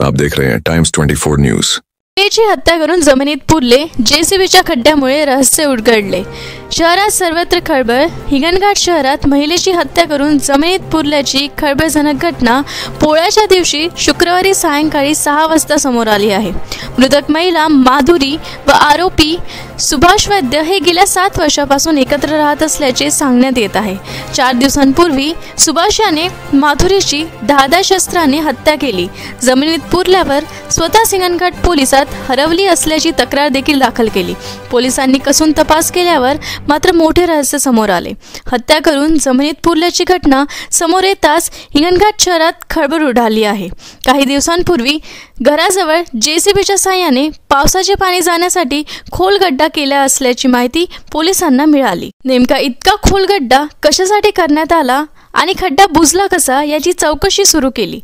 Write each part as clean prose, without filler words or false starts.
आप देख रहे हैं टाइम्स 24 न्यूज। महिलेची हत्या करून जमिनीत पुरले, जेसीबीच्या खड्ड्यामुळे रहस्य उलगडले। शहरात सर्वत्र खळबळ। हिंगणघाट शहरात महिलेची हत्या करून जमिनीत पुरल्याची खळबळजनक घटना पोळ्याच्या दिवशी शुक्रवारी सायंकाळी 6 वाजता समोर आली आहे। मृतक महिला माधुरी व आरोपी सुभाष वैद्य हे गेल्या 7 वर्षापासून एकत्र राहत असल्याचे सांगण्यात येत आहे। 4 दिवसांपूर्वी सुभाष याने माधुरीची धारदार शस्त्राने हत्या केली। जमिनीत पुरल्यावर स्वतः हिंगणघाट पोलिसात हरवली असल्याची तक्रार देखील दाखल केली। पोलिसांनी कसून तपास केल्यावर मात्र मोठे रहस्य समोर आले। हत्या करून जमिनीत पुरल्याची घटना समोर येताच हिंगणघाट शहरात खळबळ उडाली आहे। काही दिवसांपूर्वी घराजवळ जेसीबीच्या साहाय्याने पावसाचे पाणी जाण्यासाठी खोल गड्डा केला असल्याची माहिती पोलिसांना मिळाली। नेमका इतका खोल गड्डा कशासाठी करण्यात आला आणि खड्डा बुजला कसा याची चौकशी सुरू केली।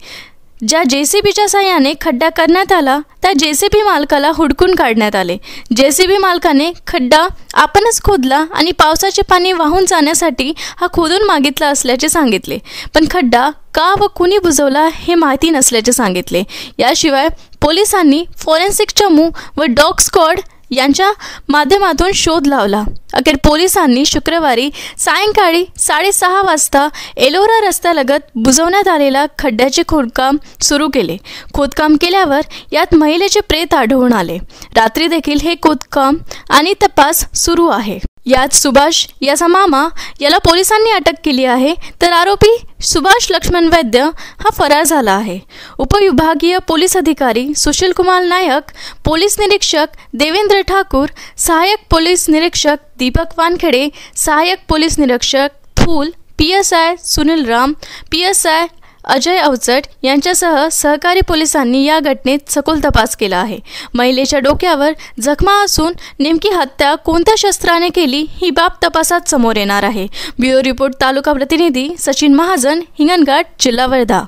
ज्या जेसीबीच्या साहाय्याने खड्डा करण्यात आला त्या जेसीबी मालकाला हुडकून काढण्यात आले। जेसीबी मालकाने खड्डा आपणच खोदला आणि पावसाचे पाणी वाहून जाण्यासाठी हा खोदून मागितला असल्याचे सांगितले, पण खड्डा का व कुणी बुजवला हे माहिती नसल्याचे सांगितले। याशिवाय पोलिसांनी फॉरेन्सिक चमू व डॉग स्क्वॉड यांच्या माध्यमातून शोध लावला। अखेर पोलिसांनी शुक्रवारी सायंकाळी 6:30 वाजता एलोरा रस्त्यालगत बुजवण्यात आलेल्या खड्ड्याचे खोदकाम सुरू केले। खोदकाम केल्यावर यात महिलेचे प्रेत आढळून आले। रात्री देखील हे खोदकाम आणि तपास सुरू आहे। यात सुभाष याचा मामा याला पोलिसांनी अटक केली आहे, तर आरोपी सुभाष लक्ष्मण वैद्य हा फरार झाला आहे। उपविभागीय पोलीस अधिकारी सुशील कुमार नायक, पोलीस निरीक्षक देवेंद्र ठाकूर, सहाय्यक पोलीस निरीक्षक दीपक वानखेडे, सहाय्यक पोलीस निरीक्षक फूल, PSI सुनील राम, PSI अजय अवचट यांच्यासह सहकारी पोलिसांनी या घटनेत सखोल तपास केला आहे। महिलेच्या डोक्यावर जखमा असून नेमकी हत्या कोणत्या शस्त्राने केली ही बाब तपासात समोर येणार आहे। ब्युरो रिपोर्ट तालुका प्रतिनिधी सचिन महाजन, हिंगणघाट, जिल्हा वर्धा।